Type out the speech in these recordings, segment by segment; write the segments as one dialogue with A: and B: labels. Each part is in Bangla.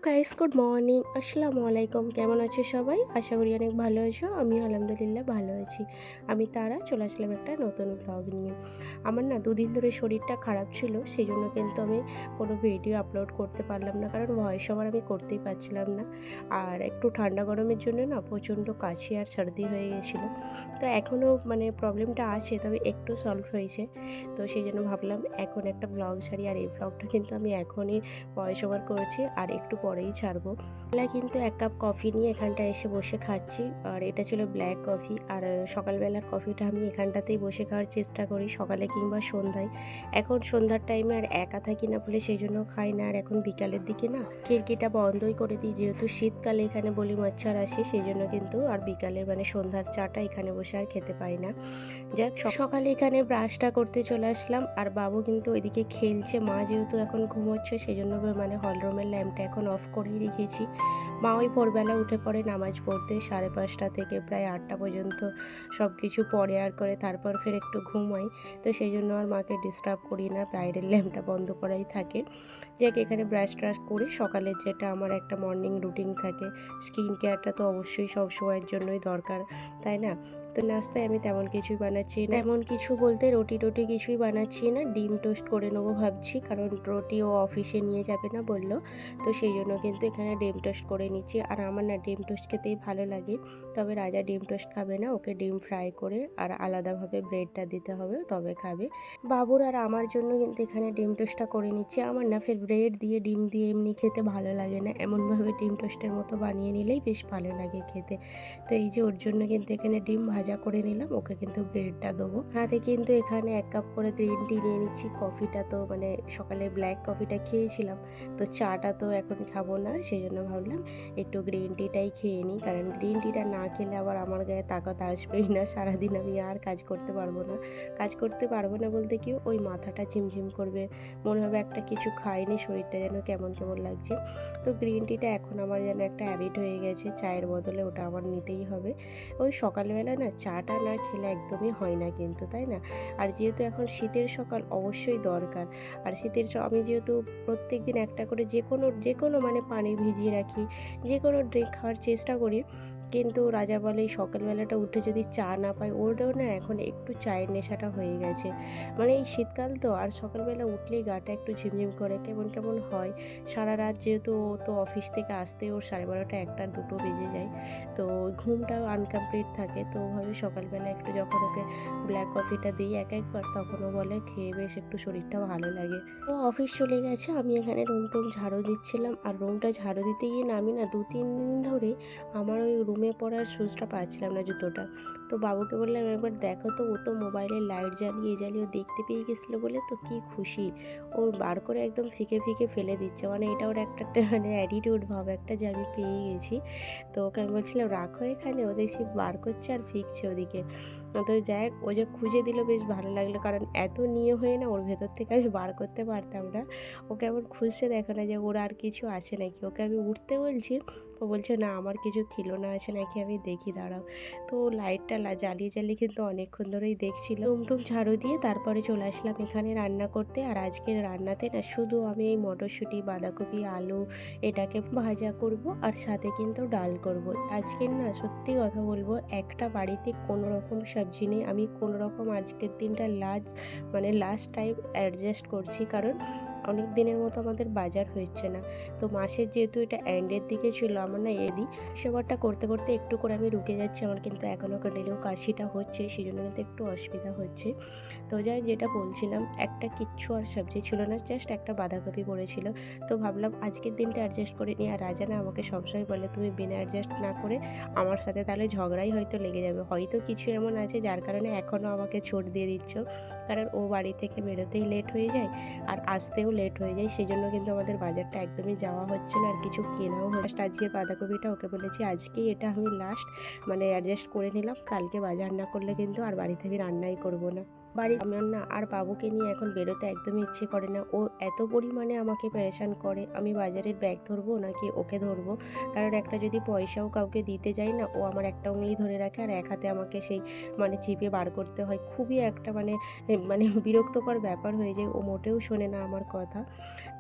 A: গাইস, গুড মর্নিং, আসসালামু আলাইকুম। কেমন আছো সবাই? আশা করি অনেক ভালো আছো। আমিও আলহামদুলিল্লাহ ভালো আছি। আমি তারা চলে আসলাম একটা নতুন ব্লগ নিয়ে। আমার না দুদিন ধরে শরীরটা খারাপ ছিল, সেই জন্য কিন্তু আমি কোনো ভিডিও আপলোড করতে পারলাম না, কারণ ভয়েস ওভার আমি করতেই পারছিলাম না। আর একটু ঠান্ডা গরমের জন্য না প্রচণ্ড কাশি আর সর্দি হয়ে গেছিলো। তো এখনও প্রবলেমটা আছে, তবে একটু সলভ হয়েছে। তো সেই জন্য ভাবলাম এখন একটা ব্লগ ছাড়ি। আর এই ব্লগটা কিন্তু আমি এখনই ভয়েস ওভার করেছি আর একটু পরেই ছাড়বো। কিন্তু এক কাপ কফি নিয়ে এখানটায় এসে বসে খাচ্ছি। আর এটা ছিল ব্ল্যাক কফি। আর সকালবেলার কফিটা আমি এখানটাতেই বসে খাওয়ার চেষ্টা করি, সকালে কিংবা সন্ধ্যায়। এখন সন্ধ্যার টাইমে আর একা থাকি না বলে সেই জন্য খাই না। আর এখন বিকালের দিকে না খিড়কিটা বন্ধই করে দিই, যেহেতু শীতকালে এখানে বলি মচ্ছর আসে, সেই জন্য কিন্তু আর বিকালে সন্ধ্যার চাটা এখানে বসে আর খেতে পাই না। যাক, সকালে এখানে ব্রাশটা করতে চলে আসলাম। আর বাবু কিন্তু ওইদিকে খেলছে। মা যেহেতু এখন ঘুমোচ্ছে, সেই জন্য হলরুমের ল্যাম্পটা এখন অফ করেই রেখেছি। মা ওই ভোরবেলা উঠে পড়ে নামাজ পড়তে, 5:30 থেকে প্রায় 8টা পর্যন্ত সব কিছু পড়ে আর করে, তারপর ফের একটু ঘুমাই। তো সেই জন্য আর মাকে ডিস্টার্ব করি না, বাইরের ল্যাম্পটা বন্ধ করাই থাকে। যাক, এখানে ব্রাশ ট্রাশ করে সকালের যেটা আমার একটা মর্নিং রুটিন থাকে, স্কিন কেয়ারটা তো অবশ্যই সব সময়ের জন্যই দরকার, তাই না? তো নাস্তায় আমি তেমন কিছুই বানাচ্ছি না, তেমন কিছু বলতে রুটি টুটি কিছুই বানাচ্ছি না। ডিম টোস্ট করে নেবো ভাবছি, কারণ রুটি ও অফিসে নিয়ে যাবে না বললো। তো সেই জন্য কিন্তু এখানে ডিম টোস্ট করে নিচ্ছি। আর আমার না ডিম টোস্ট খেতেই ভালো লাগে, তবে রাজা ডিম টোস্ট খাবে না, ওকে ডিম ফ্রাই করে আর আলাদাভাবে ব্রেডটা দিতে হবে, তবে খাবে। বাবুর আর আমার জন্য কিন্তু এখানে ডিম টোস্টটা করে নিচ্ছি। আমার না ফের ব্রেড দিয়ে ডিম দিয়ে এমনি খেতে ভালো লাগে না, এমনভাবে ডিম টোস্টের মতো বানিয়ে নিলেই বেশ ভালো লাগে খেতে। তো এই যে ওর জন্য কিন্তু এখানে ডিম ভাজা করে নিলাম, ওকে কিন্তু ব্রেডটা দেবো। হাতে কিন্তু এখানে 1 কাপ করে গ্রিন টি নিয়ে নিচ্ছি। কফিটা তো সকালে ব্ল্যাক কফিটা খেয়েছিলাম, তো চাটা তো এখন খাবো না, সেই জন্য ভাবলাম একটু গ্রিন টিটাই খেয়ে নিই। কারণ গ্রিন টিটা না খেলে আবার আমার গায়ে তাকাত আসবেই না, সারাদিন আমি আর কাজ করতে পারবো না। কাজ করতে পারবো না বলতে কি, ওই মাথাটা ঝিমঝিম করবে, মনে হবে একটা কিছু খাইনি, শরীরটা যেন কেমন কেমন লাগছে। তো গ্রিন টিটা এখন আমার যেন একটা হ্যাবিট হয়ে গেছে, চায়ের বদলে ওটা আমার নিতেই হবে। ওই সকালবেলা না চাটা না খেলে একদমই হয় না কিন্তু, তাই না? আর যেহেতু এখন শীতের সকাল অবশ্যই দরকার। আর আমি যেহেতু প্রত্যেক দিন একটা করে যে কোনো পানি ভিজিয়ে রাখি, যে কোনো ড্রিঙ্ক খাওয়ার চেষ্টা করি। কিন্তু রাজা বলে এই সকালবেলাটা উঠে যদি চা না পাই, ওরও না এখন একটু চায়ের নেশাটা হয়ে গেছে। এই শীতকাল তো, আর সকালবেলা উঠলেই গাটা একটু ঝিমঝিম করে, কেমন কেমন হয়। সারা রাত যেহেতু ও তো অফিস থেকে আসতে ওর 12:30, 1টা, 2টো বেজে যায়, তো ঘুমটাও আনকমপ্লিট থাকে। তো ওভাবে সকালবেলা একটু যখন ওকে ব্ল্যাক কফিটা দিই একবার, তখনও বলে খেয়ে বেশ একটু শরীরটা ভালো লাগে। ও অফিস চলে গেছে, আমি এখানে রুম টুম ঝাড়ু দিচ্ছিলাম। আর রুমটা ঝাড়ু দিতে গিয়ে না আমি না 2-3 দিন ধরে আমার ওই রুমে পরার শুজটা পাচ্ছিলাম না, জুতোটা। তো বাবুকে বললাম একবার দেখো তো, ও তো মোবাইলে লাইট জ্বালিয়ে ও দেখতে পেয়ে গেছিলো বলে তো কি খুশি। ও বার করে একদম ফিকে ফিকে ফেলে দিচ্ছে, এটা ওর একটা অ্যাটিটিউড ভাব একটা, যে আমি পেয়ে গেছি। তো ওকে আমি বলছিলাম রাখো এখানে, ও দেখছি বার করছে আর ফিকছে ওদিকে। তো যাই হোক, ও যে খুঁজে দিল বেশ ভালো লাগলো, কারণ এত নিয়ে হয়ে না ওর ভেতর থেকে আমি বার করতে পারতাম না। ও কেমন খুঁজছে দেখো না, যে ওর আর কিছু আছে নাকি। ওকে আমি উঠতে বলছি, ও বলছে না আমার কিছু খিলোনা আছে নাকি, আমি দেখি দাঁড়াও। তো লাইটটা জ্বালিয়ে কিন্তু অনেকক্ষণ ধরেই দেখছিল। টুম ঝাড়ু দিয়ে তারপরে চলে আসলাম এখানে রান্না করতে। আর আজকের রান্নাতে না শুধু আমি এই মটরশুঁটি, বাঁধাকপি, আলু এটাকে ভাজা করব, আর সাথে কিন্তু ডাল করব। আজকের না সত্যি কথা বলবো, একটা বাড়িতে কোনো রকম সবজি নেই। আমি কোনো রকম আজকের দিনটা লাস্ট টাইম অ্যাডজাস্ট করছি, কারণ অনেক দিনের মতো আমাদের বাজার হচ্ছে না। তো মাসের যেহেতু এটা এন্ডের দিকে ছিল, আমার না সেবারটা করতে করতে একটু করে আমি রুকে যাচ্ছি। আমার কিন্তু এখনও কন্টিনিউ কাশিটা হচ্ছে, সেই জন্য কিন্তু একটু অসুবিধা হচ্ছে। তো যাই, যেটা বলছিলাম, একটা কিচ্ছু আর সবজি ছিল না, জাস্ট একটা বাঁধাকপি পড়েছিল। তো ভাবলাম আজকের দিনটা অ্যাডজাস্ট করে নিই। আর রাজা না আমাকে সবসময় বলে তুমি বিনা অ্যাডজাস্ট না করে আমার সাথে তাহলে ঝগড়াই হয়তো লেগে যাবে, হয়তো কিছু এমন আছে যার কারণে এখনও আমাকে ছোট দিয়ে দিচ্ছ। কারণ ও বাড়ি থেকে বেরোতেই লেট হয়ে যায় আর আসতেও লেট হয়ে যায়, সেই জন্য কিন্তু আমাদের বাজারটা একদমই যাওয়া হচ্ছে না, আর কিছু কেনাও হচ্ছে। আজকের বাঁধাকপিটা ওকে বলেছি আজকেই এটা আমি লাস্ট অ্যাডজাস্ট করে নিলাম, কালকে বাজার না করলে কিন্তু আর বাড়িতে আমি রান্নাই করবো না। আমার না আর বাবুকে নিয়ে এখন বেরোতে একদমই ইচ্ছে করে না। ও এত পরিমাণে আমাকে পেরেশান করে, আমি বাজারের ব্যাগ ধরবো নাকি ওকে ধরবো। কারণ একটা যদি পয়সাও কাউকে দিতে যাই না, ও আমার একটা उँগলি ধরে রাখে আর এক হাতে আমাকে সেই চিপে বার করতে হয়। খুবই একটা বিরক্তকর ব্যাপার হয়ে যায়। ও মোটেও শোনে না আমার কথা।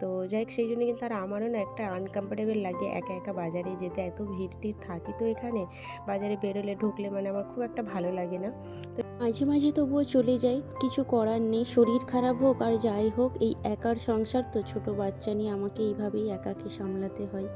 A: তো যাই হোক, সেই জন্য কিন্তু আর আমারও না একটা আনকমফোর্টেবল লাগে একা একা বাজারে যেতে। এত ভিড়-টির থাকি তো এখানে, বাজারে বেরোলে ঢুকলে আমার খুব একটা ভালো লাগে না। তো মাঝে মাঝে তবুও চলে যাই, কিছু করার নেই। শরীর খারাপ হোক আর যাই হোক, এই একার সংসার তো, ছোট বাচ্চা নিয়ে আমাকে এইভাবেই একাকে সামলাতে হয়।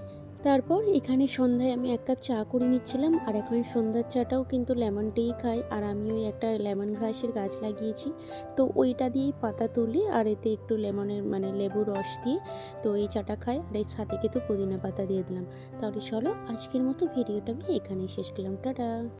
A: তারপর এখানে সন্ধ্যায় আমি ১ কাপ চা করে নিচ্ছিলাম, আর এখন সন্ধ্যার চাটাও কিন্তু লেমন টিই খাই। আর আমি ওই একটা লেমন গ্রাসের গাছ লাগিয়েছি, তো ওইটা দিয়েই পাতা তুলি আর এতে একটু লেমনের লেবুর রস দিয়ে তো এই চাটা খাই। আর এর সাথে কিন্তু পুদিনা পাতা দিয়ে দিলাম। তাহলে চলো, আজকের মতো ভিডিওটা আমি এখানেই শেষ করলাম। টাটা।